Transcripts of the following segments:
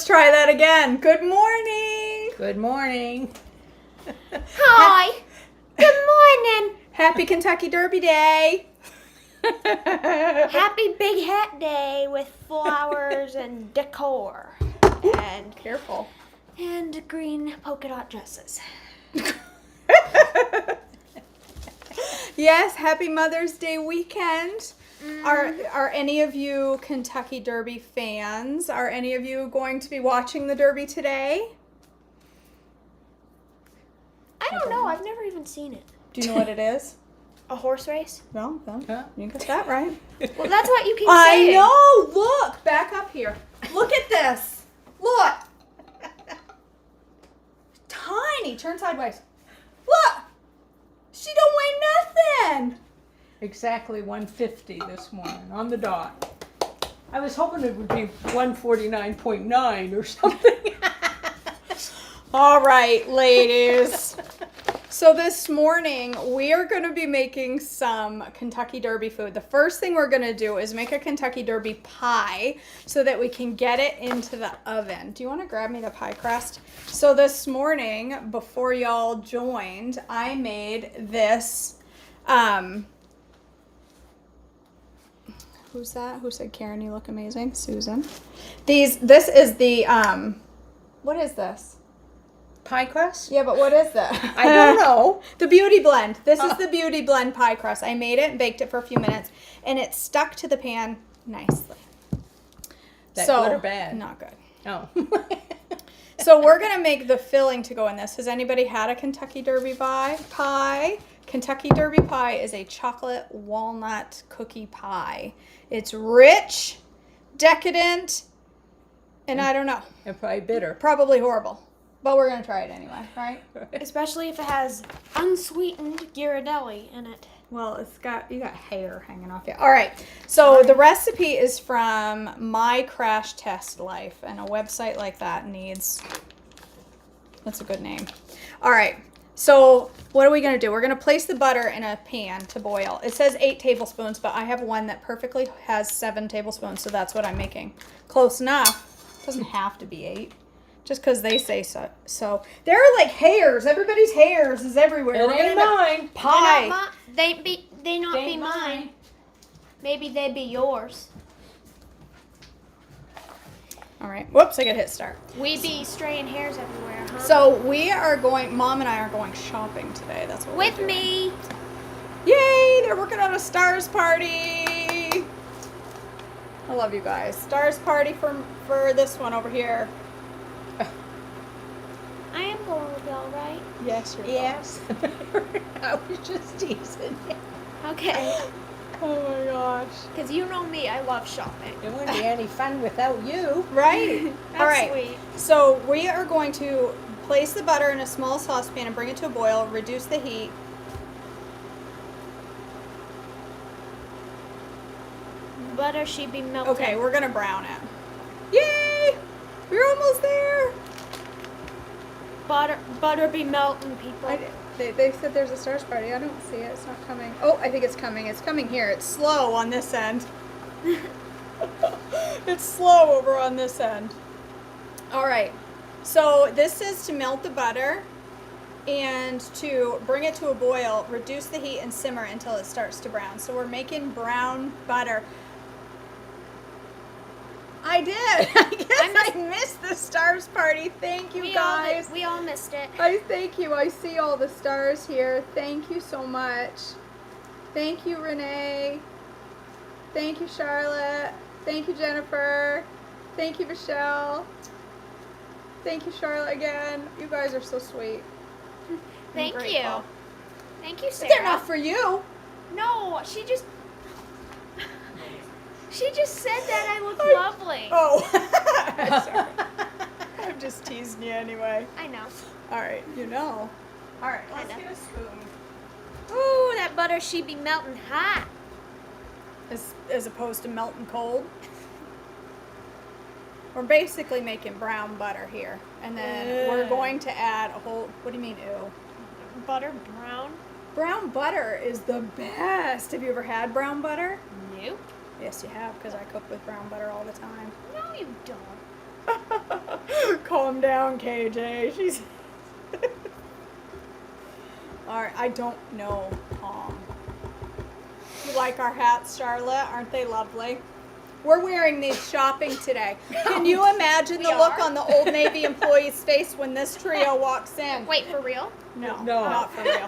try that again. Good morning. Good morning. Hi. Good morning. Happy Kentucky Derby Day. Happy Big Hat Day with flowers and decor. And Careful. and green polka dot dresses. Yes, happy Mother's Day weekend. Are any of you Kentucky Derby fans? Are any of you going to be watching the Derby today? I don't know. I've never even seen it. Do you know what it is? A horse race? No, Huh? you got that right. Well, that's what you keep I saying. know. Look, back up here. Look at this. Look. Tiny. Turn sideways. Look. She don't weigh nothing. Exactly 150 this morning on the dot. I was hoping it would be 149.9 or something. All right, ladies. So this morning we are going to be making some Kentucky Derby food. The first thing we're going to do is make a Kentucky Derby pie so that we can get it into the oven. Do you want to grab me the pie crust? So this morning, before y'all joined, I made this. Who's that? Who said, Karen, you look amazing? Susan. This is the, what is this? Pie crust? Yeah, but what is that? I don't know. The Beauty Blend. This is the Beauty Blend pie crust. I made it and baked it for a few minutes, and it stuck to the pan nicely. That good or bad? Not good. Oh. So we're going to make the filling to go in this. Has anybody had a Kentucky Derby pie? Kentucky Derby pie is a chocolate walnut cookie pie. It's rich, decadent, and I don't know. And probably bitter. Probably horrible. But we're going to try it anyway, right? Especially if it has unsweetened Ghirardelli in it. Well, you got hair hanging off you. All right. So the recipe is from My Crash Test Life, and a website like that that's a good name. All right. So what are we going to do? We're going to place the butter in a pan to boil. It says 8 tablespoons, but I have one that perfectly has 7 tablespoons, so that's what I'm making. Close enough. It doesn't have to be 8. Just because they say so. So there are like hairs. Everybody's hairs is everywhere. It ain't mine. Pie. They not be mine. Maybe they be yours. All right. Whoops, I got hit start. We be straying hairs everywhere, huh? So Mom and I are going shopping today. That's what With we're doing. me. Yay, they're working on a Stars party. I love you guys. Stars party for this one over here. I am going to go, right? Yes, you're Yes. I was just teasing you. Okay. Oh my gosh. Because you know me, I love shopping. It wouldn't be any fun without you. Right. That's All right. sweet. So we are going to place the butter in a small saucepan and bring it to a boil. Reduce the heat. Butter should be melted. Okay, we're gonna brown it. Yay! We're almost there. Butter be melting, people. They said there's a Stars party. I don't see it. It's not coming. Oh, I think it's coming. It's coming here. It's slow on this end. It's slow over on this end. All right. So this is to melt the butter and to bring it to a boil, reduce the heat and simmer until it starts to brown. So we're making brown butter. I did. I guess I missed the Stars party. Thank you, guys. We all missed it. I thank you. I see all the stars here. Thank you so much. Thank you, Renee. Thank you, Charlotte. Thank you, Jennifer. Thank you, Michelle. Thank you, Charlotte, again. You guys are so sweet. Thank you. Grateful. Thank you, Sarah. They're not for you. No, she just said that I look lovely. Oh. Sorry. I'm just teasing you anyway. I know. All right, you know. All right, I let's know. get a spoon. Ooh, that butter should be melting hot. As opposed to melting cold. We're basically making brown butter here. And then we're going to add a whole, what do you mean, ew? Butter brown? Brown butter is the best. Have you ever had brown butter? Nope. Yes, you have, because I cook with brown butter all the time. No, you don't. Calm down, KJ. She's. All right, I don't know. You like our hats, Charlotte? Aren't they lovely? We're wearing these shopping today. Can you imagine the look on the Old Navy employee's face when this trio walks in? Wait, for real? No, No. not for real.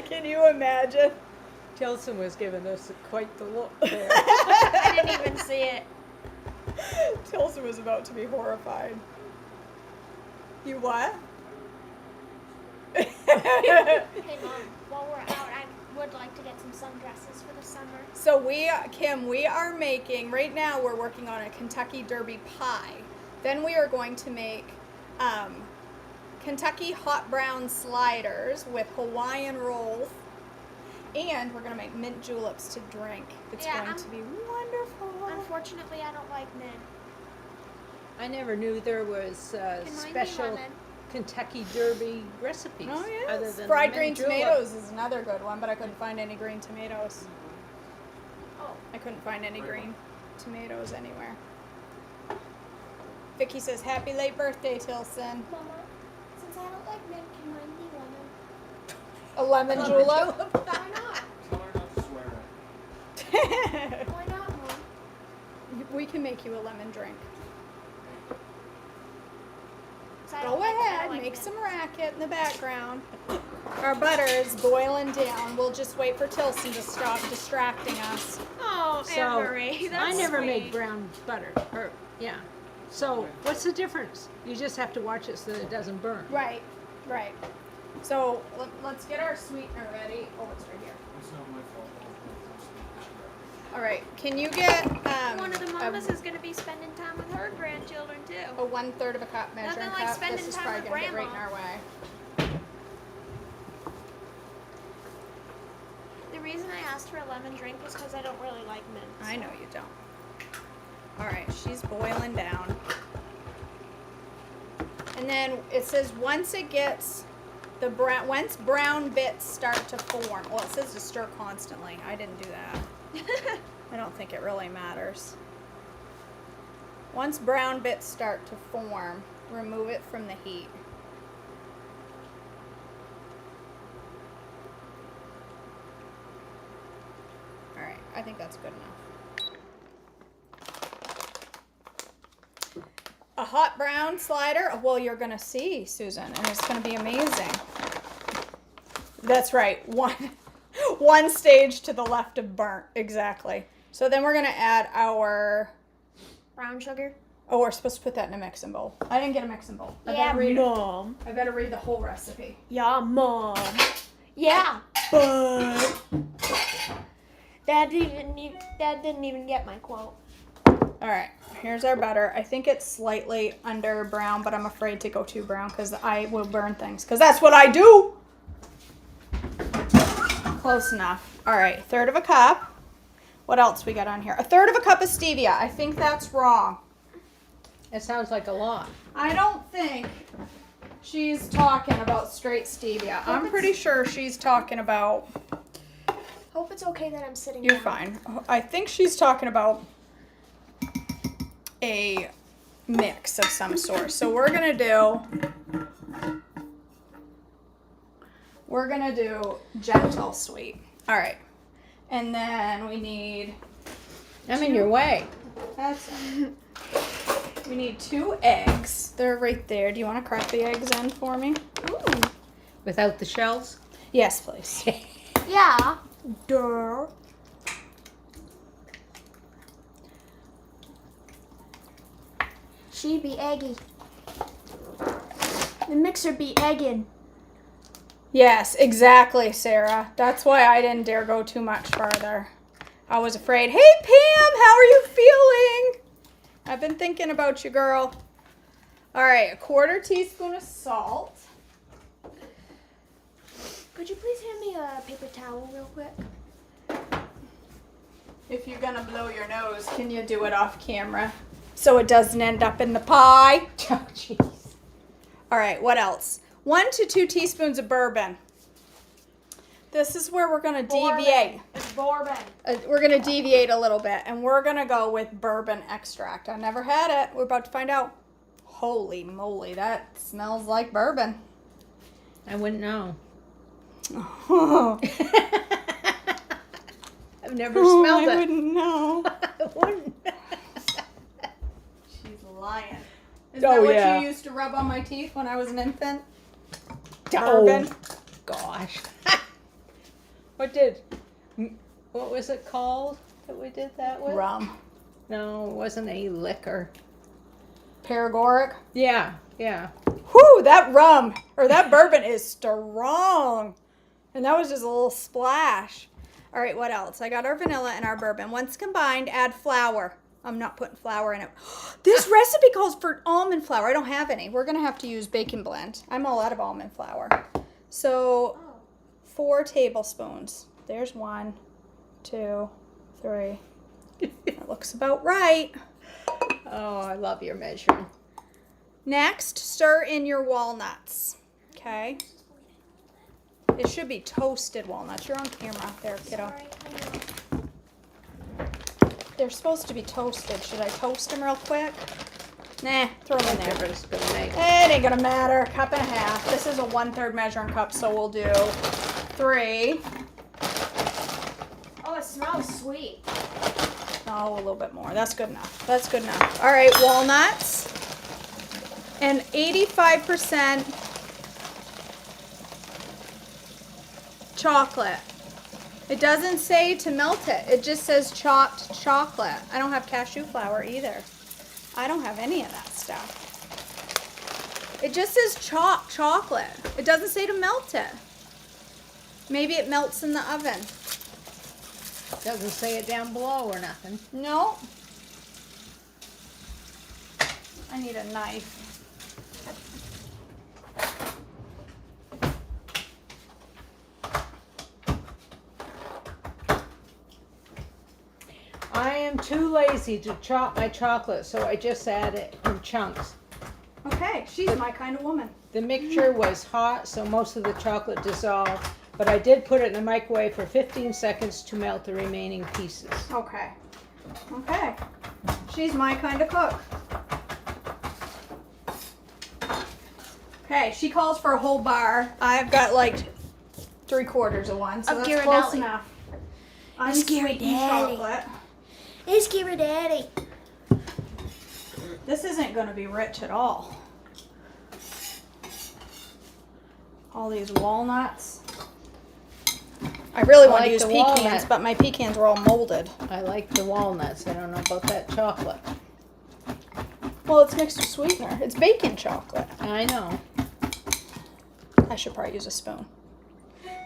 Can you imagine? Tilson was giving us quite the look there. I didn't even see it. Tilson was about to be horrified. You what? Hey, Mom, while we're out, I would like to get some sundresses for the summer. So Kim, we are making, right now we're working on a Kentucky Derby pie. Then we are going to make Kentucky hot brown sliders with Hawaiian rolls. And we're going to make mint juleps to drink. It's going to be wonderful. Unfortunately, I don't like mint. I never knew there was Can mine be special lemon? Kentucky Derby recipes. Oh, yes. Other than Fried the green mint julep. tomatoes is another good one, but I couldn't find any green tomatoes. Oh. I couldn't find any green tomatoes anywhere. Vicky says, happy late birthday, Tilson. Mama, since I don't like mint, can mine be lemon? A lemon julep? Why not? Tell her not to swear at her. Why not, Mom? We can make you a lemon drink. 'Cause I Go don't like- I don't ahead, like make mint. some racket in the background. Our butter is boiling down. We'll just wait for Tilson to stop distracting us. Oh, So, Anne Marie, that's I never sweet. make brown butter. Yeah. So what's the difference? You just have to watch it so that it doesn't burn. Right, right. So let's get our sweetener ready. Oh, it's right here. It's not my fault. All right, can you get One of the mamas is going to be spending time with her grandchildren, too. a 1/3 of a cup measuring Nothing like cup? spending This is time probably with gonna get right in Grandma. our way. The reason I asked for a lemon drink was because I don't really like mint. I know you don't. All right, she's boiling down. And then it says once it gets once brown bits start to form. Well, it says to stir constantly. I didn't do that. I don't think it really matters. Once brown bits start to form, remove it from the heat. All right, I think that's good enough. A hot brown slider. Well, you're gonna see, Susan, and it's gonna be amazing. That's right. One stage to the left of burnt. Exactly. So then we're gonna add our. Brown sugar? Oh, we're supposed to put that in a mixing bowl. I didn't get a mixing bowl. I Yeah, better read it. Mom. I better read the whole recipe. Yeah, Mom. Yeah, but Dad didn't even get my quote. All right, here's our butter. I think it's slightly under brown, but I'm afraid to go too brown because I will burn things. Because that's what I do. Close enough. All right, 1/3 of a cup. What else we got on here? 1/3 of a cup of stevia. I think that's wrong. It sounds like a lot. I don't think she's talking about straight stevia. I'm pretty sure she's talking about. Hope it's okay that I'm sitting You're down. fine. I think she's talking about a mix of some sort. So we're gonna do gentle sweet. All right, and then we need. I'm in your way. We need 2 eggs. They're right there. Do you want to crack the eggs in for me? Ooh. Without the shells? Yes, please. Yeah. Duh. She be eggy. The mixer be egging. Yes, exactly, Sarah. That's why I didn't dare go too much farther. I was afraid. Hey, Pam, how are you feeling? I've been thinking about you, girl. All right, 1/4 teaspoon of salt. Could you please hand me a paper towel real quick? If you're gonna blow your nose, can you do it off camera so it doesn't end up in the pie? Oh, jeez. All right, what else? 1 to 2 teaspoons of bourbon. This is where we're gonna deviate. Bourbon. We're gonna deviate a little bit, and we're gonna go with bourbon extract. I never had it. We're about to find out. Holy moly, that smells like bourbon. I wouldn't know. I've never smelled I it. wouldn't know. I wouldn't. She's lying. Is that Oh, what yeah. you used to rub on my teeth when I was an infant? Oh, Bourbon. gosh. What was it called that we did that with? Rum. No, it wasn't a liquor. Paregoric. Yeah. Whew, that rum or that bourbon is strong. And that was just a little splash. All right, what else? I got our vanilla and our bourbon. Once combined, add flour. I'm not putting flour in it. This recipe calls for almond flour. I don't have any. We're going to have to use bacon blend. I'm all out of almond flour. So 4 tablespoons. There's 1, 2, 3. That looks about right. Oh, I love your measuring. Next, stir in your walnuts. Okay. It should be toasted walnuts. You're on camera there, kiddo. Sorry, I know. They're supposed to be toasted. Should I toast them real quick? Nah, throw them in there. Difference gonna make. It ain't gonna matter. 1.5 cups. This is a 1/3 measuring cup, so we'll do 3. Oh, it smells sweet. Oh, a little bit more. That's good enough. That's good enough. All right, walnuts. And 85% chocolate. It doesn't say to melt it. It just says chopped chocolate. I don't have cashew flour either. I don't have any of that stuff. It just says chopped chocolate. It doesn't say to melt it. Maybe it melts in the oven. Doesn't say it down below or nothing. No. I need a knife. I am too lazy to chop my chocolate, so I just add it in chunks. Okay, she's my kind of woman. The mixture was hot, so most of the chocolate dissolved, but I did put it in the microwave for 15 seconds to melt the remaining pieces. Okay. Okay. She's my kind of cook. Okay, she calls for a whole bar. I've got like 3/4 of one, so Of that's close Ghirardelli. enough. It's Unsweetened Ghirardelli. chocolate. It's Ghirardelli. This isn't going to be rich at all. All these walnuts. I really want to like use the pecans, walnut. but my pecans were all molded. I like the walnuts. I don't know about that chocolate. Well, it's mixed with sweetener. It's bacon chocolate. I know. I should probably use a spoon.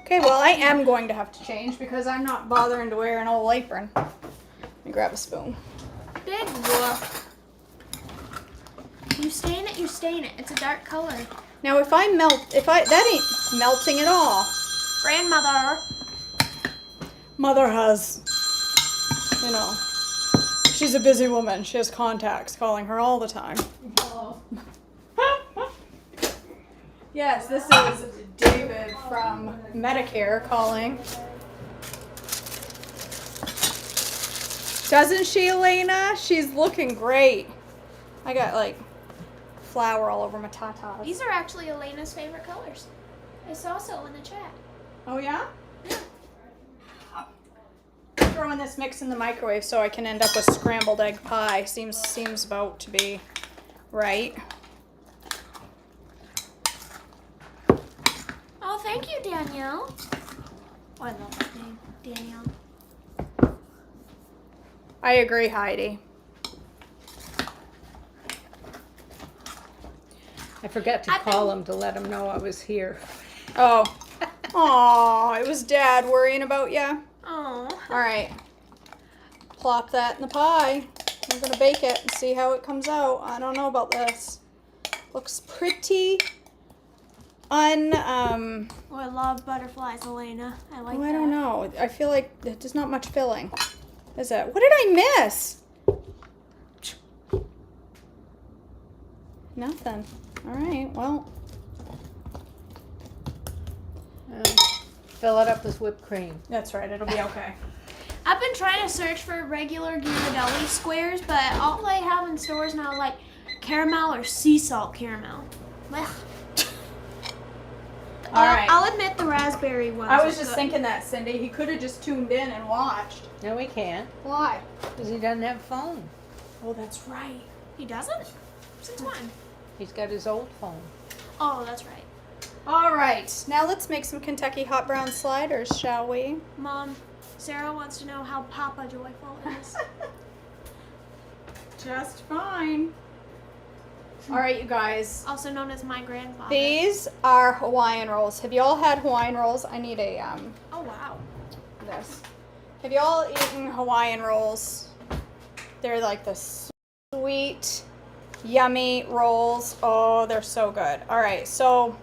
Okay, well, I am going to have to change because I'm not bothering to wear an old apron. Let me grab a spoon. Big whoop. You stain it, you stain it. It's a dark color. Now, that ain't melting at all. Grandmother. Mother has, she's a busy woman. She has contacts calling her all the time. Oh. Yes, this is David from Medicare calling. Doesn't she, Elena? She's looking great. I got like flour all over my tatas. These are actually Elena's favorite colors. I saw so in the chat. Oh yeah? Throwing this mix in the microwave so I can end up with scrambled egg pie. Seems about to be right. Oh, thank you, Danielle. Oh, I love that name, Danielle. I agree, Heidi. I forgot to call him to let him know I was here. Oh. Aw, it was Dad worrying about you. Oh. All right. Plop that in the pie. We're going to bake it and see how it comes out. I don't know about this. Looks pretty Oh, I love butterflies, Elena. I like that. I don't know. I feel like there's not much filling. Is it? What did I miss? Nothing. All right. Well, fill it up with whipped cream. That's right. It'll be okay. I've been trying to search for regular ghirardelli squares, but all they have in stores now are like caramel or sea salt caramel. Ugh. All right. I'll admit the raspberry ones. I was are just good. thinking that, Cindy. He could have just tuned in and watched. No, we can't, Why? because he doesn't have a phone. Oh, that's right. He doesn't? Since when? He's got his old phone. Oh, that's right. All right. Now let's make some Kentucky hot brown sliders, shall we? Mom, Sarah wants to know how Papa Joyful is. Just fine. All right, you guys. Also known as my grandfather. These are Hawaiian Rolls. Have you all had Hawaiian Rolls? I need a Oh, wow. this. Have you all eaten Hawaiian Rolls? They're like the sweet, yummy rolls. Oh, they're so good. All right, so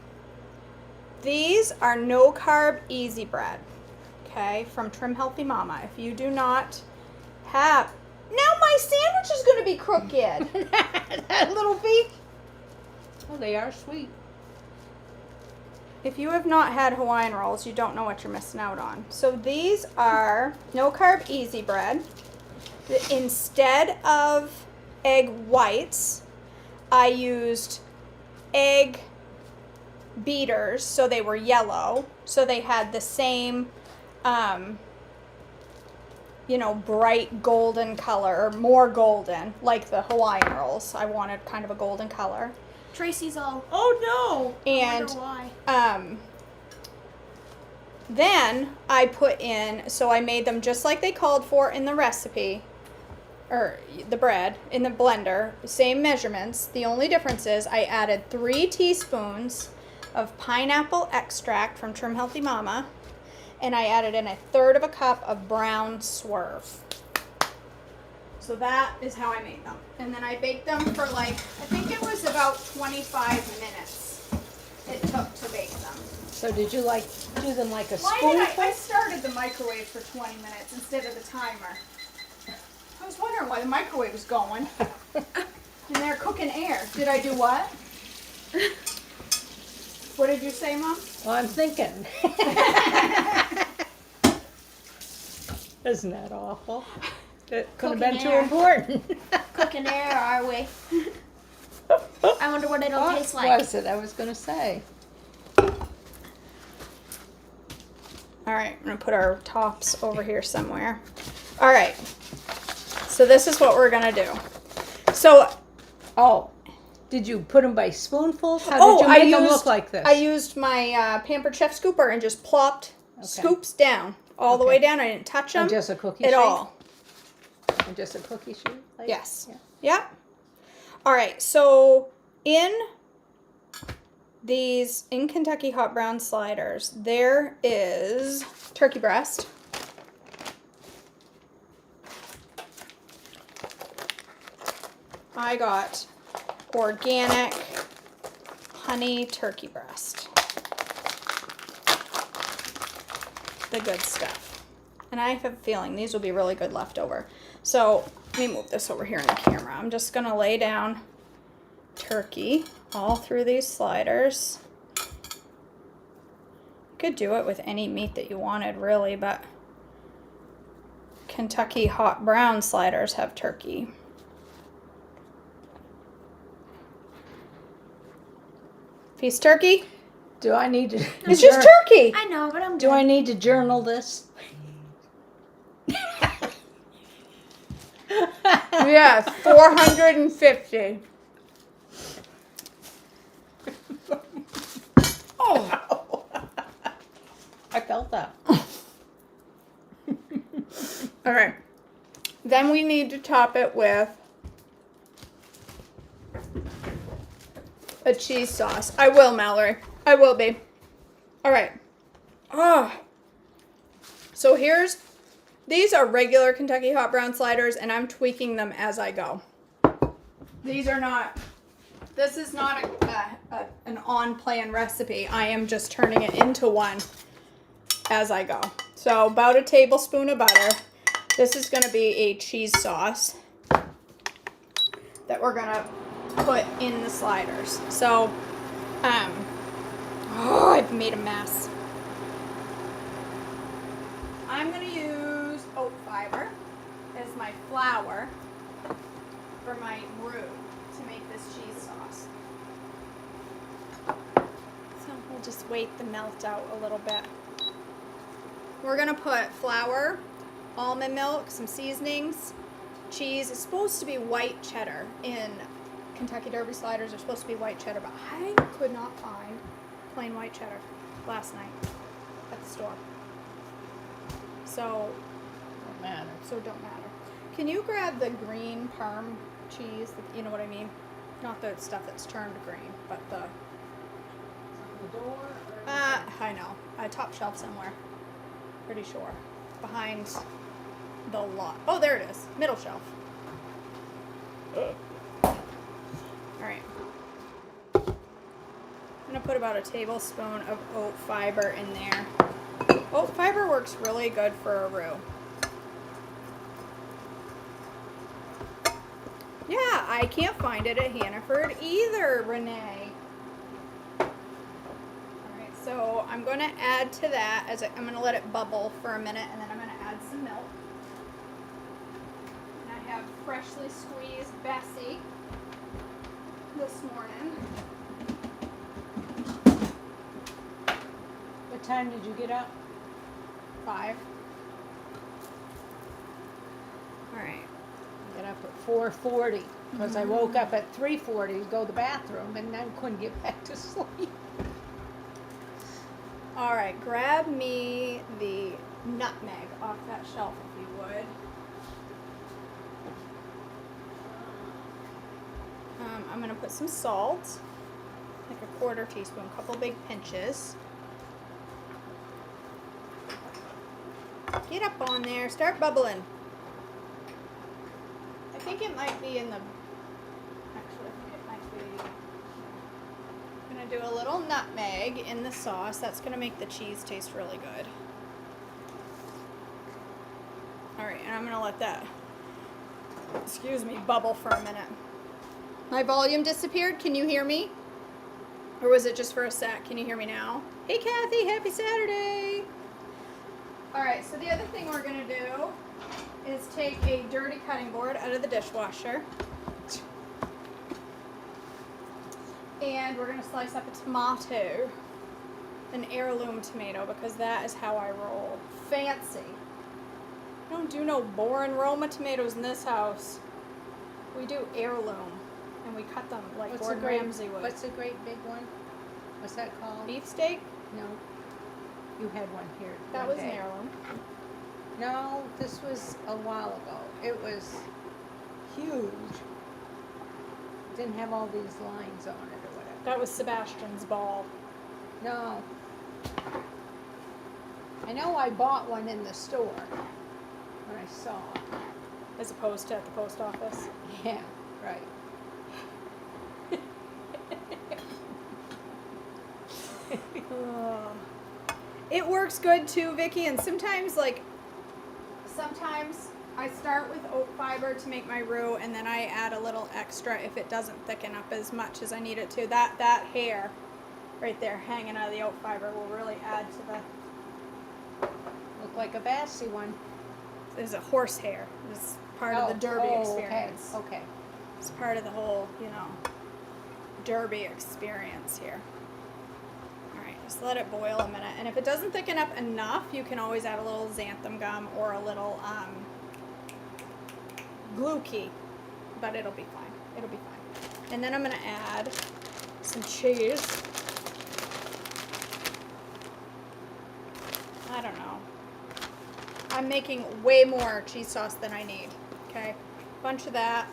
these are no carb easy bread. Okay, from Trim Healthy Mama. If you do not have, now my sandwich is going to be crooked. That little beak. Oh, they are sweet. If you have not had Hawaiian Rolls, you don't know what you're missing out on. So these are no carb easy bread. Instead of egg whites, I used egg beaters, so they were yellow, so they had the same bright golden color, or more golden, like the Hawaiian Rolls. I wanted kind of a golden color. Tracy's all, oh no. And I wonder why. then I put in, so I made them just like they called for in the recipe, or the bread, in the blender, same measurements. The only difference is I added 3 teaspoons of pineapple extract from Trim Healthy Mama, and I added in 1/3 of a cup of brown swerve. So that is how I made them. And then I baked them for I think it was about 25 minutes it took to bake them. So did you do them like a Why spoonful? did I started the microwave for 20 minutes instead of the timer. I was wondering why the microwave was going. And they're cooking air. Did I do what? What did you say, Mom? Well, I'm thinking. Isn't that awful? It could have been Cooking too air. important. Cooking air, are we? I wonder what it'll What taste like. was it? I was going to say. All right, I'm gonna put our tops over here somewhere. All right, so this is what we're gonna do. So, Oh, did you put them by spoonfuls? How did you make them look like this? I used my Pampered Chef scooper and just plopped scoops down, all the Okay. way down. I didn't touch them And just a cookie at sheet? all. And just a cookie sheet? Like? Yes. Yeah. Yep. All right, so in Kentucky hot brown sliders, there is turkey breast. I got organic honey turkey breast. The good stuff. And I have a feeling these will be really good leftover. So let me move this over here in the camera. I'm just going to lay down turkey all through these sliders. You could do it with any meat that you wanted, really, but Kentucky hot brown sliders have turkey. Piece of turkey? Do I need to? It's just turkey. I know, but I'm Do good. I need to journal this? Yes, 450. Oh, I felt that. All right. Then we need to top it with a cheese sauce. I will, Mallory. I will be. All right. Oh. So these are regular Kentucky hot brown sliders, and I'm tweaking them as I go. This is not an on-plan recipe. I am just turning it into one as I go. So about a tablespoon of butter. This is going to be a cheese sauce that we're going to put in the sliders. So, I've made a mess. I'm going to use oat fiber as my flour for my roux to make this cheese sauce. So we'll just wait the melt out a little bit. We're going to put flour, almond milk, some seasonings, cheese. It's supposed to be white cheddar. In Kentucky Derby sliders are supposed to be white cheddar, but I could not find plain white cheddar last night at the store. So Don't matter. it don't matter. Can you grab the green Parm cheese? You know what I mean? Not the stuff that's turned green, but the... The door? I know. Top shelf somewhere. Pretty sure. Behind the lot. Oh, there it is. Middle shelf. Alright. I'm going to put about a tablespoon of oat fiber in there. Oat fiber works really good for a roux. Yeah, I can't find it at Hannaford either, Renee. Alright, so I'm going to add to that, I'm going to let it bubble for a minute, and then I'm going to add some milk. And I have freshly squeezed Bessie this morning. What time did you get up? 5. Alright. Get up at 4:40 because I woke up at 3:40 to go to the bathroom and then couldn't get back to sleep. Alright, grab me the nutmeg off that shelf if you would. I'm going to put some salt, like a 1/4 teaspoon, a couple big pinches. Get up on there, start bubbling. I think it might be in the, actually I think it might be, I'm going to do a little nutmeg in the sauce. That's going to make the cheese taste really good. Alright, and I'm going to let that, excuse me, bubble for a minute. My volume disappeared. Can you hear me? Or was it just for a sec? Can you hear me now? Hey Kathy, happy Saturday! Alright, so the other thing we're going to do is take a dirty cutting board out of the dishwasher. And we're going to slice up a tomato. An heirloom tomato, because that is how I roll. Fancy. I don't do no boring Roma tomatoes in this house. We do heirloom. And we cut them like Gordon Ramsay would. What's the great big one? What's that called? Beefsteak? No. You had one here. That one was an day. heirloom. No, this was a while ago. It was huge. Didn't have all these lines on it or whatever. That was Sebastian's ball. No. I know I bought one in the store when I saw it. As opposed to at the post office. Yeah, right. It works good too, Vicky, and sometimes I start with oat fiber to make my roux, and then I add a little extra if it doesn't thicken up as much as I need it to. That hair right there hanging out of the oat fiber will really add to the... Look like a Bassy one. There's a horse hair. It's part of the Derby experience. Okay. It's part of the whole, Derby experience here. Alright, just let it boil a minute. And if it doesn't thicken up enough, you can always add a little xanthan gum or a little glue key. But it'll be fine. It'll be fine. And then I'm going to add some cheese. I don't know. I'm making way more cheese sauce than I need. Okay? Bunch of that.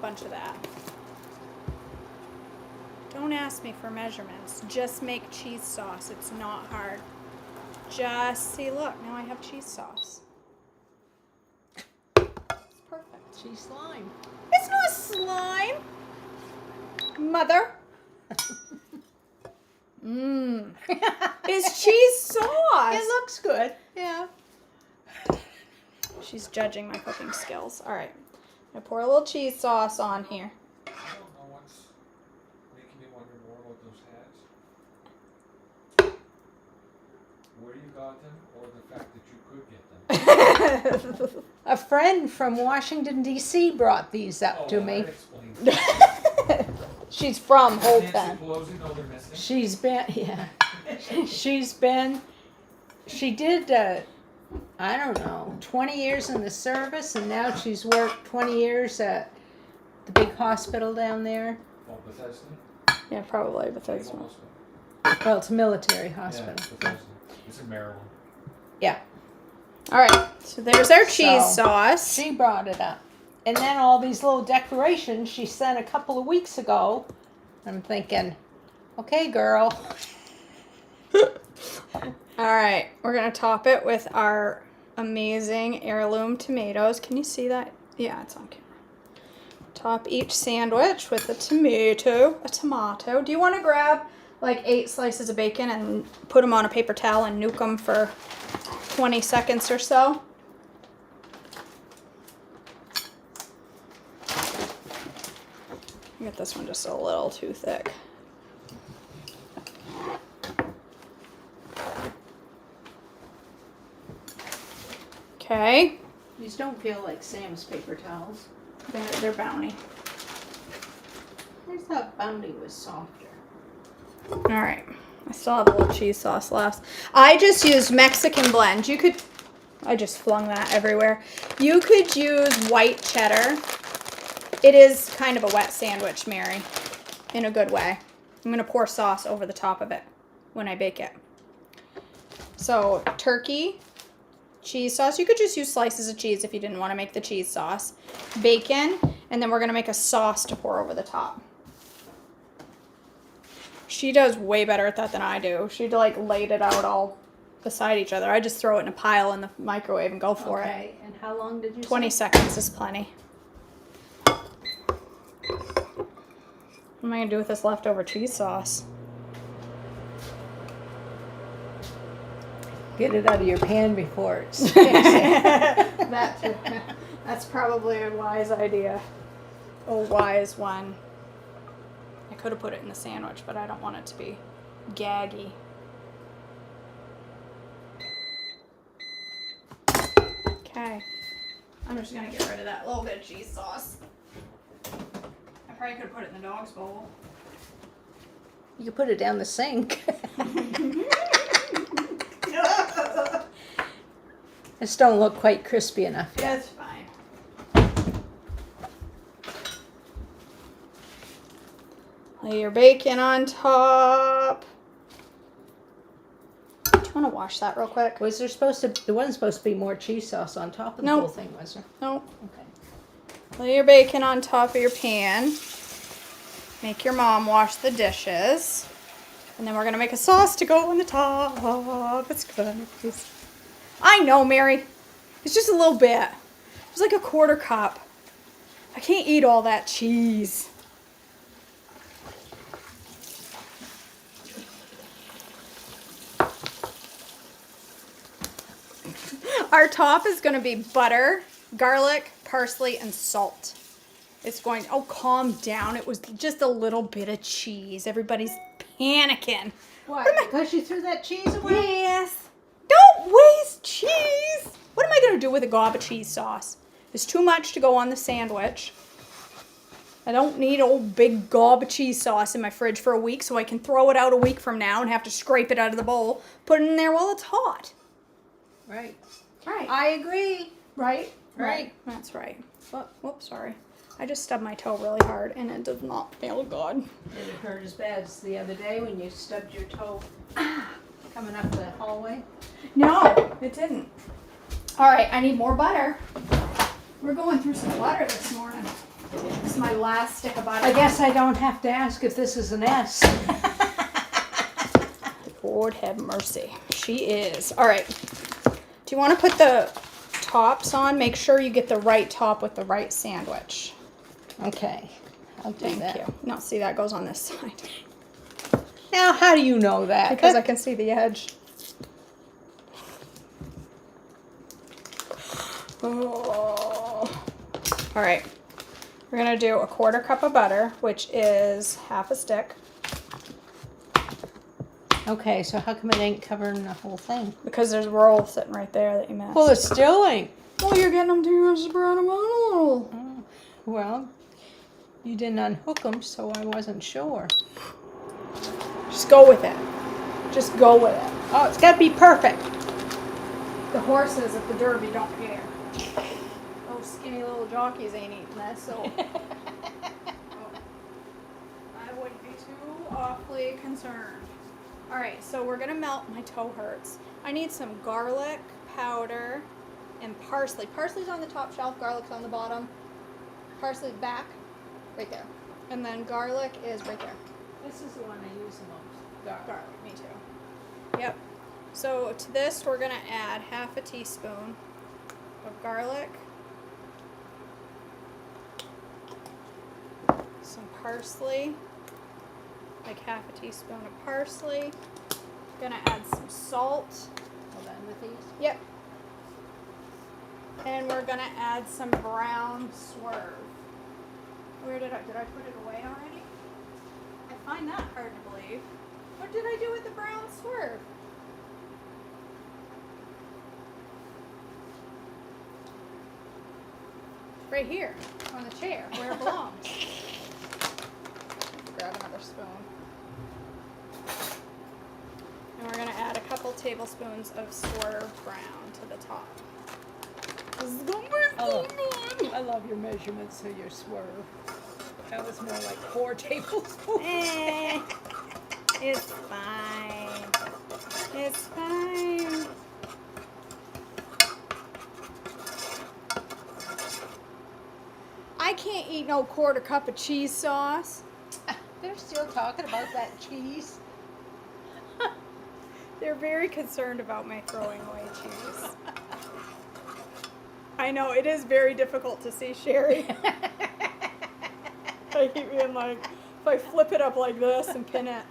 Bunch of that. Don't ask me for measurements. Just make cheese sauce. It's not hard. Just see, look, now I have cheese sauce. It's perfect. Cheese slime. It's not slime. Mother. Mmm. It's cheese sauce. It looks good. Yeah. She's judging my cooking skills. All right. I pour a little cheese sauce on here. I don't know what's making me wonder more about those hats. where you got them or the fact that you could get them? A friend from Washington, D.C. brought these up to well, me. that explains it. She's from Hope Nancy then. Pelosi know they're missing. She's been, yeah. She did, I don't know, 20 years in the service, and now she's worked 20 years at the big hospital down there. Oh, Bethesda? Yeah, probably Bethesda. Almost. Well, it's a military Yeah, hospital. Bethesda. It's in Maryland. All right, so there's our cheese So, sauce. She brought it up. And then all these little decorations she sent a couple of weeks ago. I'm thinking, okay, girl. All right, we're gonna top it with our amazing heirloom tomatoes. Can you see that? Yeah, it's on camera. Top each sandwich with a tomato. Do you want to grab like 8 slices of bacon and put them on a paper towel and nuke them for 20 seconds or so? I get this one just a little too thick. Okay, These don't feel like Sam's paper towels. they're Bounty. I thought Bounty was softer. All right, I still have a little cheese sauce left. I just used Mexican blend. I just flung that everywhere. You could use white cheddar. It is kind of a wet sandwich, Mary, in a good way. I'm gonna pour sauce over the top of it when I bake it. So turkey, cheese sauce. You could just use slices of cheese if you didn't want to make the cheese sauce. Bacon, and then we're gonna make a sauce to pour over the top. She does way better at that than I do. She like laid it out all beside each other. I just throw it in a pile in the microwave and go for it. Okay, and how long did you 20 say? seconds is plenty. What am I gonna do with this leftover cheese sauce? Get it out of your pan before it's That's probably a wise idea. A wise one. I could have put it in the sandwich, but I don't want it to be gaggy. Okay. I'm just gonna get rid of that little bit of cheese sauce. I probably could have put it in the dog's bowl. You could put it down the sink. This don't look quite crispy enough yet. That's fine. Lay your bacon on top. Do you want to wash that real quick? There wasn't supposed to be more cheese sauce on top of the Nope. whole thing, was there? No. Okay. Lay your bacon on top of your pan. Make your mom wash the dishes. And then we're going to make a sauce to go on the top. It's good. I know, Mary. It's just a little bit. It's like a 1/4 cup. I can't eat all that cheese. Our top is going to be butter, garlic, parsley, and salt. It's going, oh, calm down. It was just a little bit of cheese. Everybody's panicking. Why? Because you threw that cheese away? Yes. Don't waste cheese. What am I going to do with a gob of cheese sauce? There's too much to go on the sandwich. I don't need old big gob of cheese sauce in my fridge for a week, so I can throw it out a week from now and have to scrape it out of the bowl, put it in there while it's hot. Right. Right. I agree. Right? Right. That's right. Whoops, sorry. I just stubbed my toe really hard, and it does not feel good. Did it hurt as bad as the other day when you stubbed your toe coming up the hallway? No, it didn't. All right, I need more butter. We're going through some butter this morning. This is my last stick of butter. I guess I don't have to ask if this is an S. Lord have mercy. She is. All right. Do you want to put the tops on? Make sure you get the right top with the right sandwich. Okay. I'll do Thank that. you. No, see, that goes on this side. Now, how do you know that? Because I can see the edge. Oh. All right. We're going to do a 1/4 cup of butter, which is half a stick. Okay, so how come it ain't covering the whole thing? Because there's a roll sitting right there that you missed. Well, it still ain't. Well, you're getting them to spread them out a little. Oh, well, you didn't unhook them, so I wasn't sure. Just go with it. Just go with it. Oh, it's got to be perfect. The horses at the Derby don't care. Those skinny little jockeys ain't eating this, so I wouldn't be too awfully concerned. All right, so we're gonna melt. My toe hurts. I need some garlic powder and parsley. Parsley's on the top shelf. Garlic's on the bottom. Parsley's back, right there, and then garlic is right there. This is the one I use the most. Garlic, me too. Yep. So to this, we're gonna add half a teaspoon of garlic, some parsley, like half a teaspoon of parsley. Gonna add some salt. Hold on with these. Yep. And we're gonna add some brown swerve. Where did I put it away already? I find that hard to believe. What did I do with the brown swerve? Right here, on the chair, where it belongs. Grab another spoon. And we're gonna add a couple tablespoons of swerve brown to the top. This is gonna be so good. I love your measurements of your swerve. That was more like 4 tablespoons. It's fine. It's fine. I can't eat no quarter cup of cheese sauce. They're still talking about that cheese. They're very concerned about my throwing away cheese. I know, it is very difficult to see, Sherry. I keep being like, if I flip it up like this and pin it,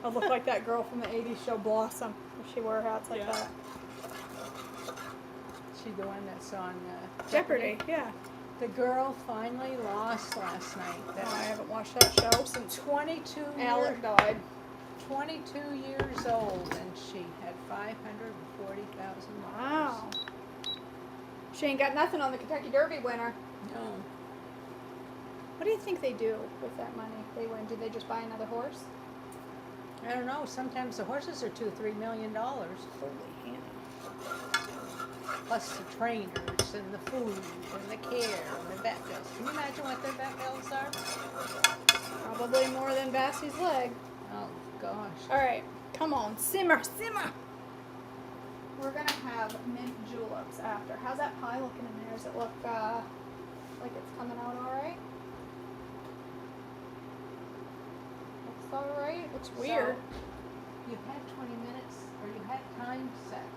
I'll look like that girl from the 80s show Blossom. If she wore hats like that. She's the one that's on Jeopardy, yeah. The girl finally lost last night. Oh, I haven't watched that show since 22 Alec died. 22 years old, and she had $540,000. Wow. She ain't got nothing on the Kentucky Derby winner. No. What do you think they do with that money they win? Do they just buy another horse? I don't know. Sometimes the horses are $2-3 million. Holy Hannah. Plus the trainers and the food and the care and the vet bills. Can you imagine what their vet bills are? Probably more than Bassie's leg. Oh, gosh. All right, come on, simmer, simmer. We're gonna have mint juleps after. How's that pie looking in there? Does it look like it's coming out all right? Looks all right. Looks weird. So, you had 20 minutes, or you had time set.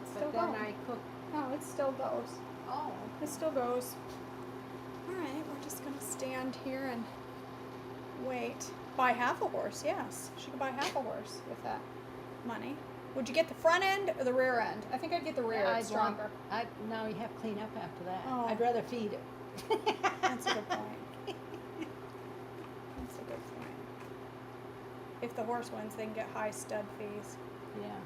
It's But still then going. I cooked. No, it still goes. Oh. It still goes. All right, we're just gonna stand here and wait. Buy half a horse, yes. She could buy half a horse with that money. Would you get the front end or the rear end? I think I'd get the rear. It's stronger. Now you have to clean up after that. Oh. I'd rather feed it. That's a good point. That's a good point. If the horse wins, they can get high stud fees. Yeah.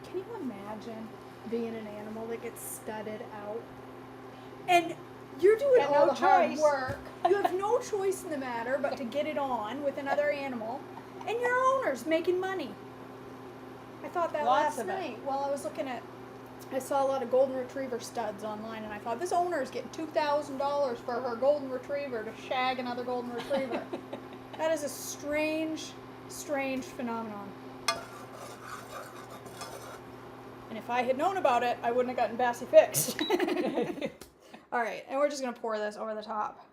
Can you imagine being an animal that gets studded out? And you're doing Got all no the hard choice. work. You have no choice in the matter but to get it on with another animal. And your owner's making money. I thought that Lots last of it. night while I was looking at, I saw a lot of golden retriever studs online, and I thought this owner is getting $2,000 for her golden retriever to shag another golden retriever. That is a strange, strange phenomenon. And if I had known about it, I wouldn't have gotten Bassie fixed. All right, and we're just gonna pour this over the top.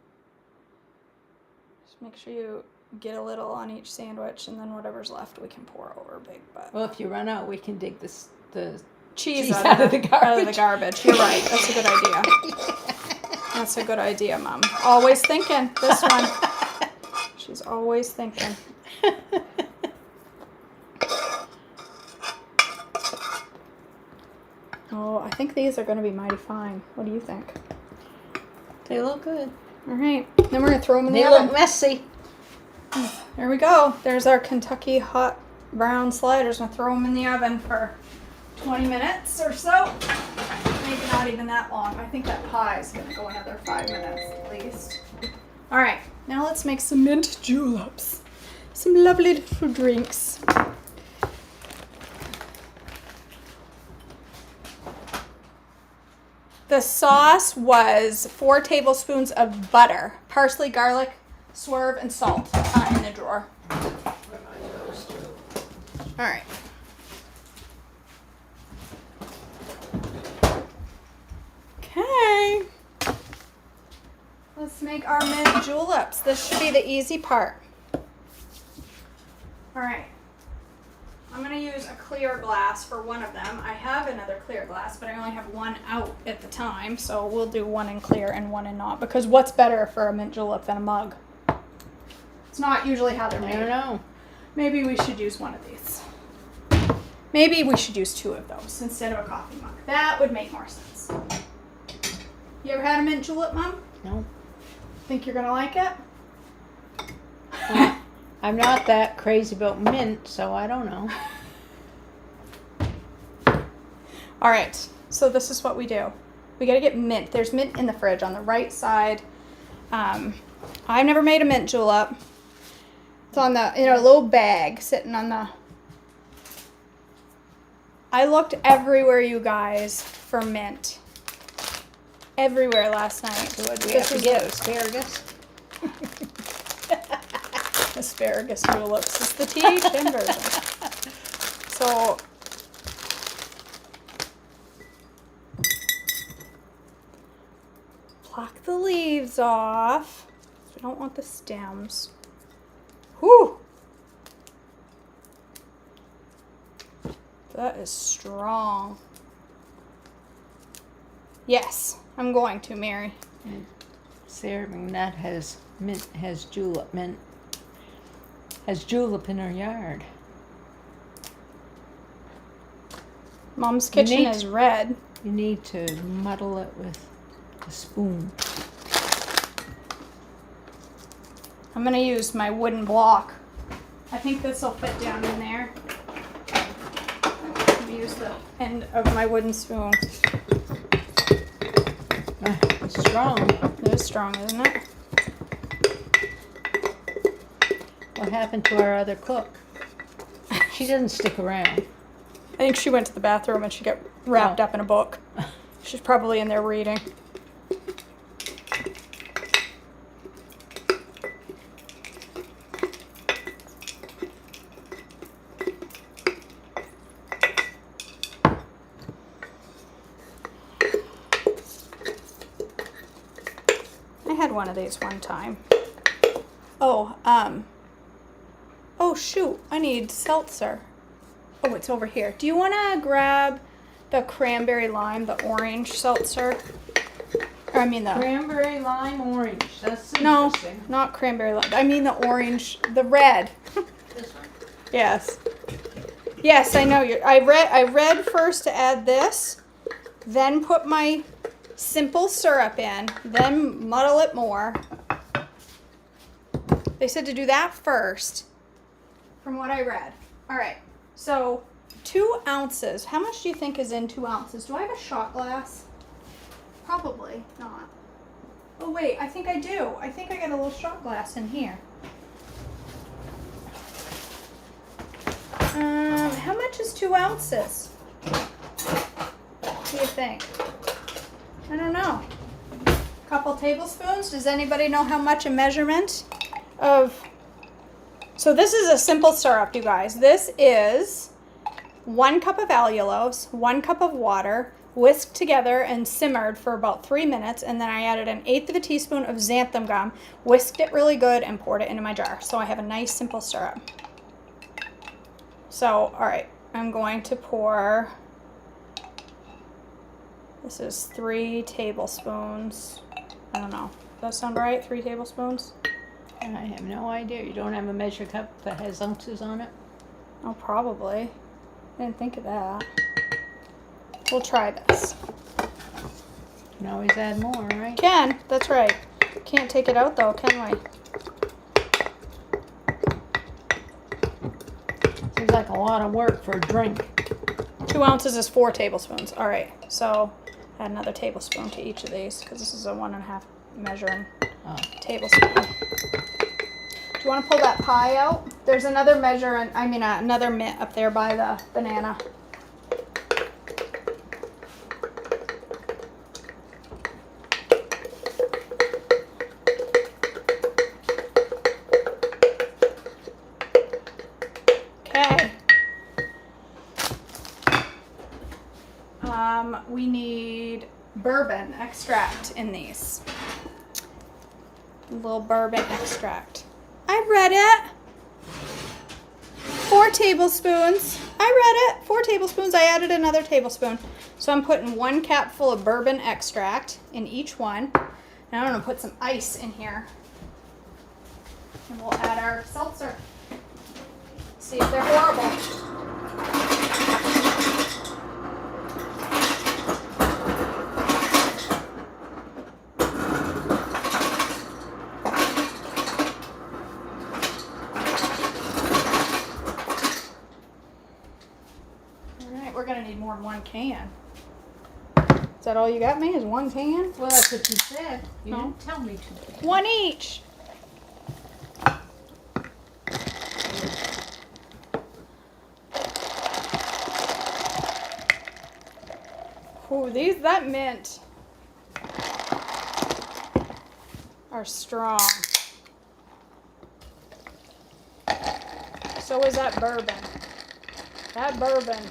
Just make sure you get a little on each sandwich, and then whatever's left we can pour over Big Butt. Well, if you run out, we can dig the Cheese out of the garbage. Out of the garbage. You're right. That's a good idea. That's a good idea, Mom. Always thinking. This one. She's always thinking. Oh, I think these are going to be mighty fine. What do you think? They look good. All right. Then we're going to throw them in the They oven. look messy. There we go. There's our Kentucky hot brown sliders. I'm gonna throw them in the oven for 20 minutes or so. Maybe not even that long. I think that pie is gonna go another 5 minutes at least. All right, now let's make some mint juleps. Some lovely little drinks. The sauce was 4 tablespoons of butter, parsley, garlic, swerve, and salt in the drawer. All right. Okay. Let's make our mint juleps. This should be the easy part. All right. I'm going to use a clear glass for one of them. I have another clear glass, but I only have one out at the time, so we'll do one in clear and one in not, because what's better for a mint julep than a mug? It's not usually how they're made. I don't know. Maybe we should use one of these. Maybe we should use 2 of those instead of a coffee mug. That would make more sense. You ever had a mint julep, Mom? No. Think you're going to like it? I'm not that crazy about mint, so I don't know. All right, so this is what we do. We got to get mint. There's mint in the fridge on the right side. I've never made a mint julep. It's on the, a little bag sitting on the... I looked everywhere, you guys, for mint. Everywhere last night. So what do we have to get? Asparagus? Asparagus juleps. It's the THM version. So, pluck the leaves off. We don't want the stems. Whew! That is strong. Yes, I'm going to, Mary. Serving that has mint, has julep mint. Has julep in her yard. Mom's kitchen need- is red. You need to muddle it with a spoon. I'm gonna use my wooden block. I think this will fit down in there. I'm gonna use the end of my wooden spoon. It's strong. It is strong, isn't it? What happened to our other cook? She doesn't stick around. I think she went to the bathroom and she got wrapped Oh. up in a book. She's probably in there reading. I had one of these one time. Oh shoot, I need seltzer. Oh, it's over here. Do you want to grab the cranberry lime, the orange seltzer? Or I mean the... Cranberry, lime, orange. That's No, interesting. not cranberry lime. I mean the orange, the red. This one? Yes. Yes, I know. I read first to add this, then put my simple syrup in, then muddle it more. They said to do that first, from what I read. All right, so 2 ounces. How much do you think is in 2 ounces? Do I have a shot glass? Probably not. Oh wait, I think I do. I think I got a little shot glass in here. How much is 2 ounces? What do you think? I don't know. Couple tablespoons. Does anybody know how much a measurement of... So this is a simple syrup, you guys. This is 1 cup of allulose, 1 cup of water, whisked together and simmered for about 3 minutes, and then I added 1/8 of a teaspoon of xanthan gum, whisked it really good, and poured it into my jar. So I have a nice simple syrup. So, all right, I'm going to pour... This is 3 tablespoons. I don't know. Does that sound right? 3 tablespoons? I have no idea. You don't have a measure cup that has ounces on it? Oh, probably. I didn't think of that. We'll try this. You can always add more, right? Can. That's right. Can't take it out, though, can we? There's Seems like a lot of work for a drink. 2 ounces is 4 tablespoons. All right, so add another tablespoon to each of these because this is a 1.5 measuring tablespoon. Do you want to pull that pie out? There's another another mitt up there by the banana. Okay. We need bourbon extract in these. A little bourbon extract. I read it. 4 tablespoons. I read it. 4 tablespoons. I added another tablespoon. So I'm putting 1 capful of bourbon extract in each one. And I'm going to put some ice in here. And we'll add our seltzer. See if they're horrible. We're gonna need more than 1 can. Is that all you got me? Is 1 can? Well, that's what you said. You No. didn't tell me to. 1 each. Ooh, that mint are strong. So is that bourbon. That bourbon.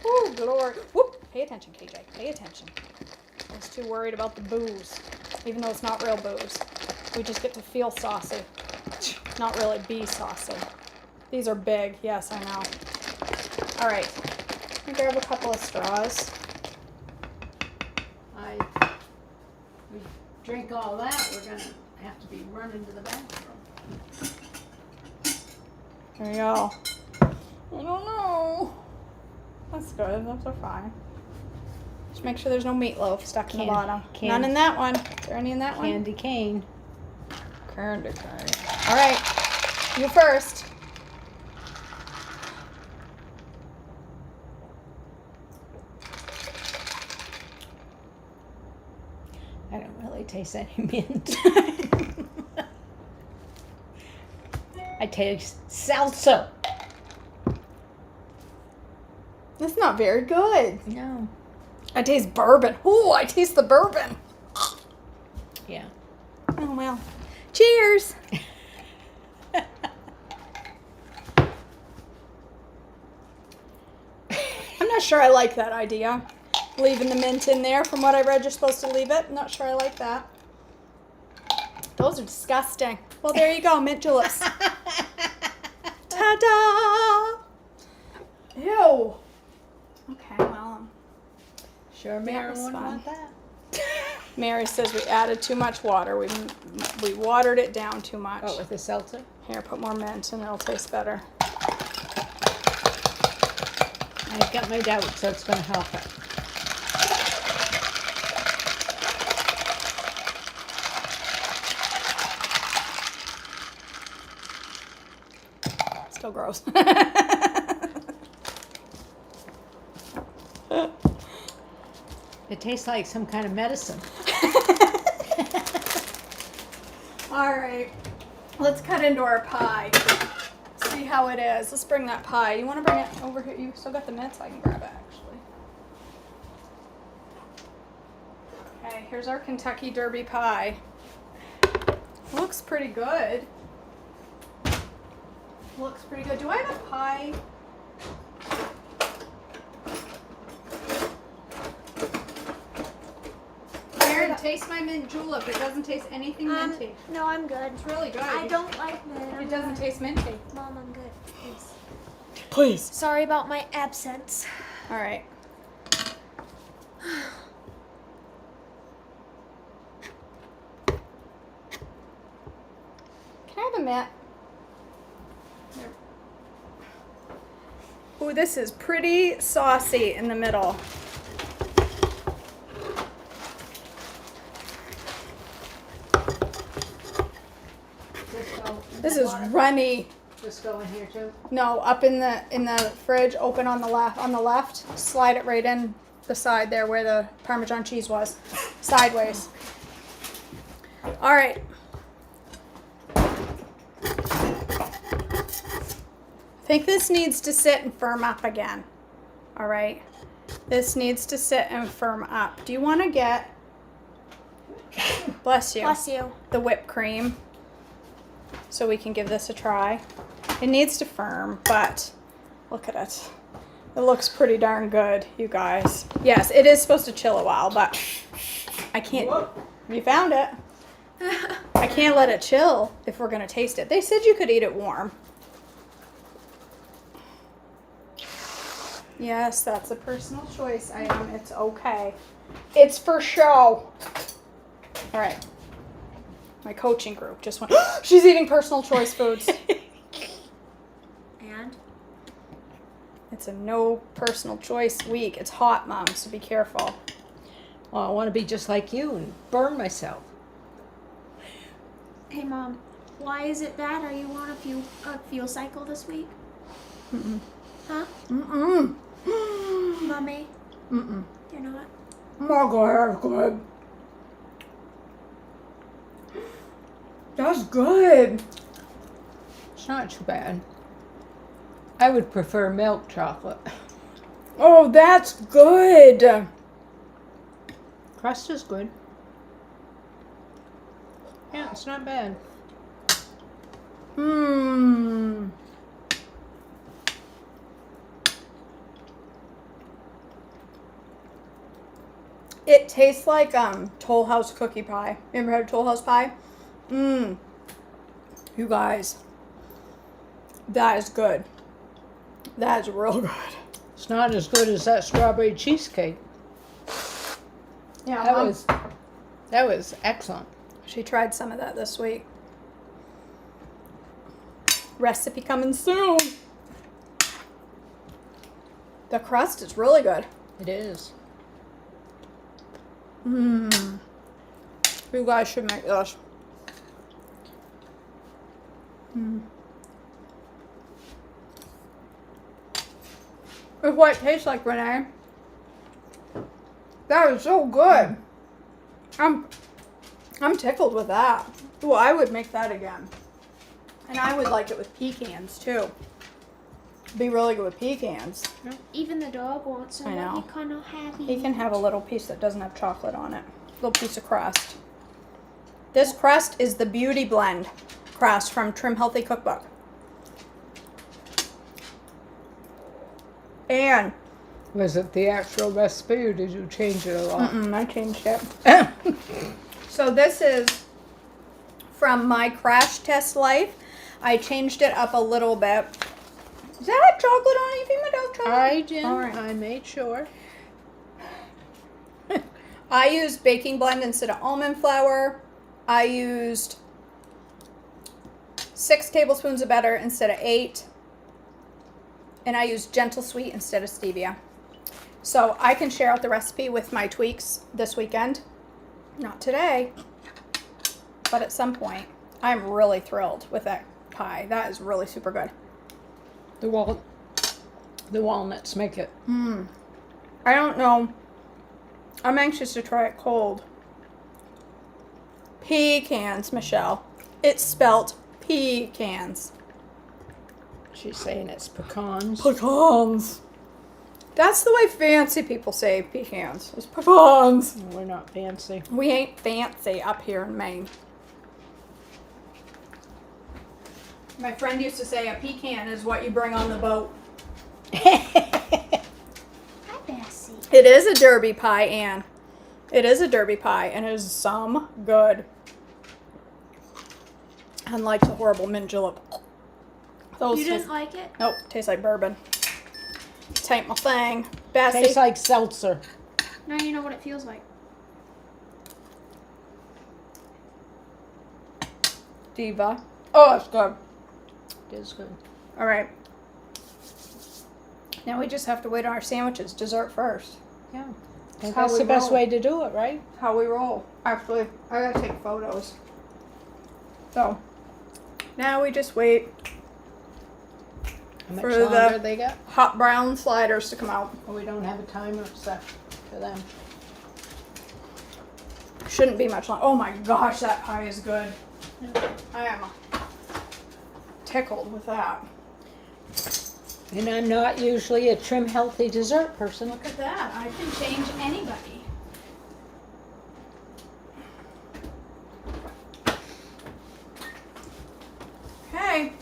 Ooh, glory. Whoop. Pay attention, KJ. Pay attention. I was too worried about the booze, even though it's not real booze. We just get to feel saucy. Not really be saucy. These are big. Yes, I know. All right. Let me grab a couple of straws. We drink all that, we're gonna have to be running to the bathroom. There you go. I don't know. That's good. Those are fine. Just make sure there's no meatloaf stuck in the bottom. None in that one. Is there any in that one? Candy cane. Candy cane. All right. You first. I don't really taste any mint. I taste salsa. That's not very good. No. I taste bourbon. Ooh, I taste the bourbon. Yeah. Oh, well. Cheers. I'm not sure I like that idea. Leaving the mint in there. From what I read, you're supposed to leave it. I'm not sure I like that. Those are disgusting. Well, there you go. Mint juleps. Ta-da! Ew. Okay, well. Sure, That Mary was wouldn't fun. want that. Mary says we added too much water. We watered it down too much. Oh, with the seltzer? Here, put more mint and it'll taste better. I've got my doubts, so it's going to help it. Still gross. It tastes like some kind of medicine. All right, let's cut into our pie. See how it is. Let's bring that pie. You want to bring it over here? You still got the mints? I can grab it, actually. Okay, here's our Kentucky Derby pie. Looks pretty good. Looks pretty good. Do I have a pie? Aaron, taste my mint julep. It doesn't taste anything minty. No, I'm good. It's really good. I don't like mint. It doesn't taste minty. Mom, I'm good. Please. Please. Sorry about my absence. All right. Can I have a mint? Ooh, this is pretty saucy in the middle. This is runny. This go in here too? No, up in the fridge, open on the left. On the left, slide it right in the side there where the Parmesan cheese was, sideways. All right. I think this needs to sit and firm up again. All right. This needs to sit and firm up. Do you want to get, bless you, Bless you. the whipped cream so we can give this a try? It needs to firm, but look at it. It looks pretty darn good, you guys. Yes, it is supposed to chill a while, but I can't. You found it. I can't let it chill if we're going to taste it. They said you could eat it warm. Yes, that's a personal choice item. It's okay. It's for show. All right. My coaching group just went, she's eating personal choice foods. And? It's a no personal choice week. It's hot, Mom, so be careful. Well, I want to be just like you and burn myself. Hey, Mom. Why is it that? Are you on a fuel cycle this week? Mm-mm. Huh? Mm-mm. Mommy? Mm-mm. You're not? Oh, God, that's good. That's good. It's not too bad. I would prefer milk chocolate. Oh, that's good. Crust is good. Yeah, it's not bad. Mmm. It tastes like Toll House cookie pie. You ever had Toll House pie? Mmm. You guys, that is good. That is real good. It's not as good as that strawberry cheesecake. Yeah, That was excellent. she tried some of that this week. Recipe coming soon. The crust is really good. It is. Mmm. You guys should make this. Mm. It's what it tastes like, Renee. That is so good. I'm tickled with that. Well, I would make that again. And I would like it with pecans too. Be really good with pecans. Even the dog wants some. I know. He kind of happy. He can have a little piece that doesn't have chocolate on it. Little piece of crust. This crust is the Beauty Blend crust from Trim Healthy Cookbook. And Was it the actual recipe or did you change it a lot? I changed it. So this is from my Crash Test Life. I changed it up a little bit. Does that have chocolate on it? You feed my dog chocolate? I did. All right. I made sure. I used baking blend instead of almond flour. I used 6 tablespoons of butter instead of 8. And I used gentle sweet instead of stevia. So I can share out the recipe with my tweaks this weekend. Not today, but at some point. I'm really thrilled with that pie. That is really super good. The walnuts make it. I don't know. I'm anxious to try it cold. Pecans, Michelle. It's spelt pecans. She's saying it's pecans. Pecans. That's the way fancy people say pecans. It's pecans. We're not fancy. We ain't fancy up here in Maine. My friend used to say a pecan is what you bring on the boat. Hi, Bessie. It is a derby pie, Anne. It is a derby pie, and it is some good. Unlike the horrible mint julep. Those You taste- didn't like it? Nope, tastes like bourbon. Tain't my thing. Bessie. Tastes like seltzer. Now you know what it feels like. Diva. Oh, it's good. It is good. All right. Now we just have to wait on our sandwiches. Dessert first. Yeah. I think how that's we the best roll. way to do it, right? How we roll. Actually, I gotta take photos. So, now we just wait How much For the- longer they got? hot brown sliders to come out. Oh, we don't have a timer set for them. Shouldn't be much longer. Oh my gosh, that pie is good. I am tickled with that. And I'm not usually a trim, healthy dessert person. Look at that. I can change anybody. Okay.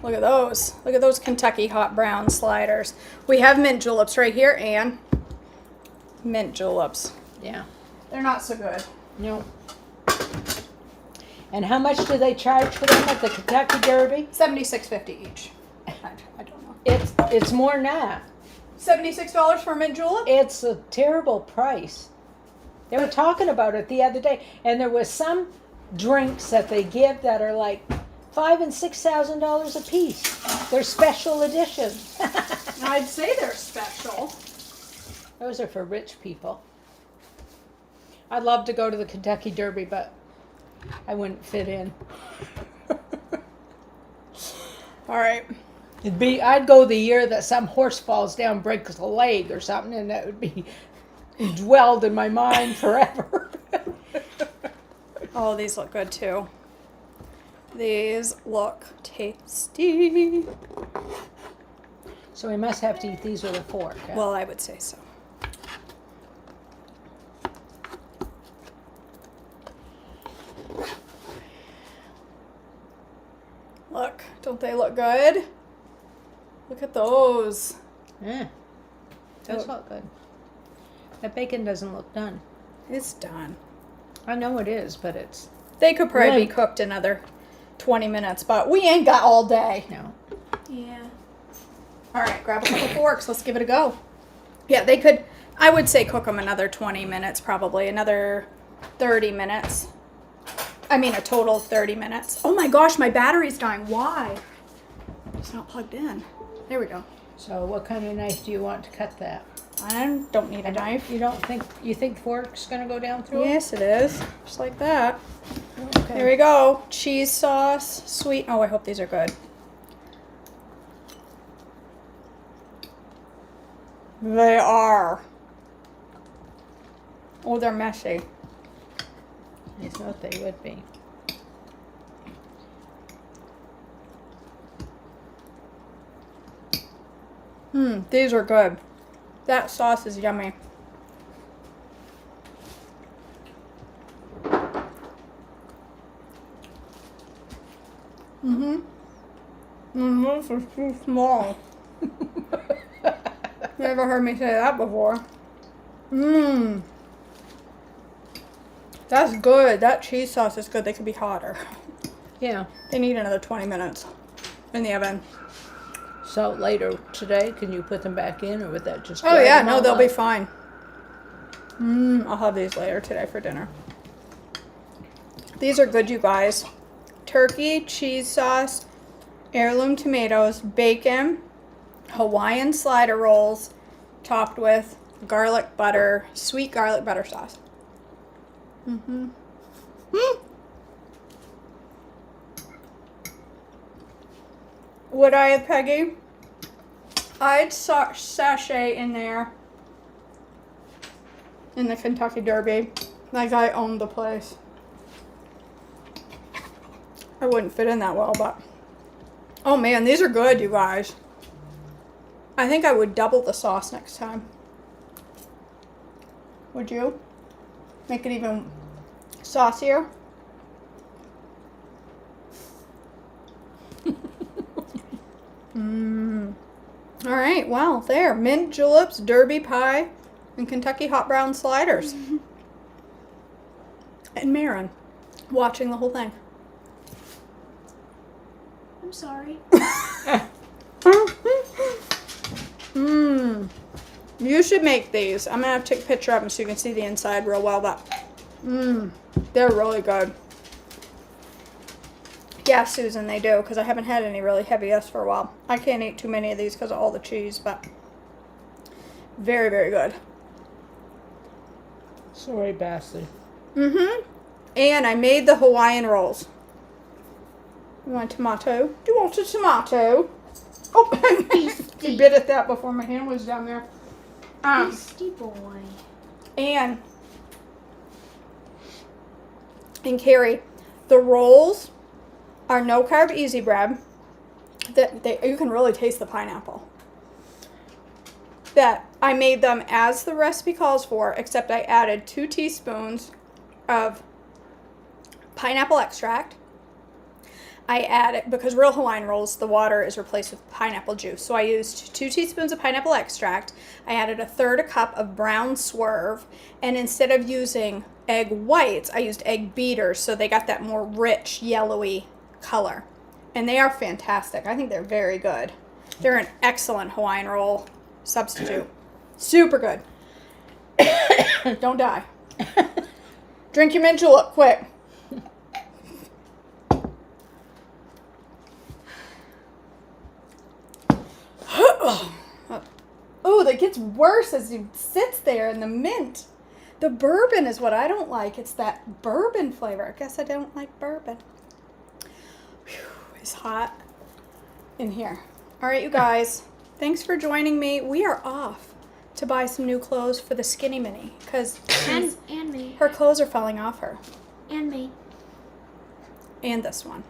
Look at those. Look at those Kentucky hot brown sliders. We have mint juleps right here, and mint juleps. Yeah. They're not so good. No. And how much do they charge for them at the Kentucky Derby? $76.50 each. I don't know. It's more than that. $76 for a mint julep? It's a terrible price. They were talking about it the other day, and there was some drinks that they give that are like $5,000 and $6,000 a piece. They're special editions. I'd say they're special. Those are for rich people. I'd love to go to the Kentucky Derby, but I wouldn't fit in. All right. I'd go the year that some horse falls down, breaks a leg or something, and that would be dwelled in my mind forever. Oh, these look good too. These look tasty. So we must have to eat these with a fork. Huh? Well, I would say so. Look, don't they look good? Look at those. Yeah, those look good. That bacon doesn't look done. It's done. I know it is, but it's They could probably Really? be cooked another 20 minutes, but we ain't got all day. no. Yeah. All right, grab a couple forks. Let's give it a go. Yeah, they could, I would say cook them another 20 minutes, probably another 30 minutes. I mean, a total of 30 minutes. Oh my gosh, my battery's dying. Why? It's not plugged in. There we go. So what kind of knife do you want to cut that? I don't need a knife. You think fork's gonna go down through it? Yes, it is. Just like that. Okay. Here we go. Cheese sauce, sweet. Oh, I hope these are good. They are. Oh, they're messy. I thought they would be. These are good. That sauce is yummy. This is too small. Never heard me say that before. That's good. That cheese sauce is good. They could be hotter. Yeah. They need another 20 minutes in the oven. So later today, can you put them back in, or would that just? Oh dry yeah, them no, all they'll be up? fine. I'll have these later today for dinner. These are good, you guys. Turkey, cheese sauce, heirloom tomatoes, bacon, Hawaiian slider rolls, topped with garlic butter, sweet garlic butter sauce. Would I have, Peggy? I'd sachet in there in the Kentucky Derby like I owned the place. I wouldn't fit in that well, but oh man, these are good, you guys. I think I would double the sauce next time. Would you? Make it even saucier? All right, well, there. Mint juleps, derby pie, and Kentucky hot brown sliders. And Marin watching the whole thing. I'm sorry. You should make these. I'm gonna have to take a picture of them so you can see the inside real well, but they're really good. Yeah, Susan, they do, because I haven't had any really heavy S for a while. I can't eat too many of these because of all the cheese, but very, very good. Sorry, Bassy. And I made the Hawaiian rolls. You want a tomato? Do you want a tomato? Oh, he bit at that before my hand was down there. Beastie boy. And Carrie, the rolls are no carb easy bread. You can really taste the pineapple. That I made them as the recipe calls for, except I added 2 teaspoons of pineapple extract. I added, because real Hawaiian rolls, the water is replaced with pineapple juice. So I used 2 teaspoons of pineapple extract. I added 1/3 cup of brown swerve. And instead of using egg whites, I used egg beaters. So they got that more rich, yellowy color. And they are fantastic. I think they're very good. They're an excellent Hawaiian roll substitute. Super good. Don't die. Drink your mint julep, quick. Oh, that gets worse as he sits there in the mint. The bourbon is what I don't like. It's that bourbon flavor. I guess I don't like bourbon. Whew, it's hot in here. All right, you guys. Thanks for joining me. We are off to buy some new clothes for the skinny mini because And me. her clothes are falling off her. And me. And this one.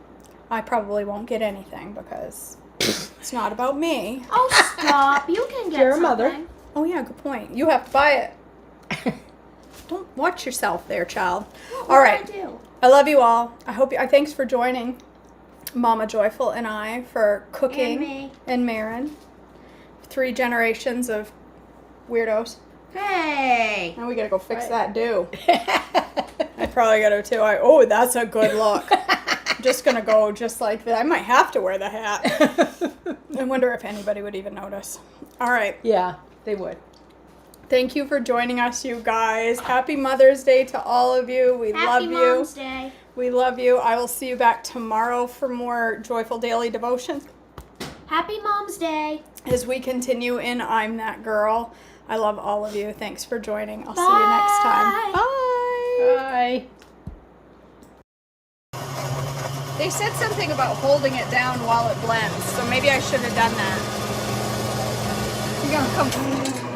I probably won't get anything because it's not about me. Oh, stop. You can get You're a something. mother. Oh yeah, good point. You have to buy it. Don't watch yourself there, child. What All right. would I do? I love you all. Thanks for joining Mama Joyful and I for cooking. And me. And Marin. 3 generations of weirdos. Hey. Now we gotta go fix Right. that do. I probably gotta too. Oh, that's a good look. I'm just gonna go just like that. I might have to wear the hat. I wonder if anybody would even notice. All right. Yeah, they would. Thank you for joining us, you guys. Happy Mother's Day to all of you. We love Happy you. Mom's Day. We love you. I will see you back tomorrow for more Joyful Daily Devotions Happy Mom's Day. as we continue in I'm That Girl. I love all of you. Thanks for joining. I'll see you next time. Bye. Bye. They said something about holding it down while it blends, so maybe I should have done that. You're gonna come.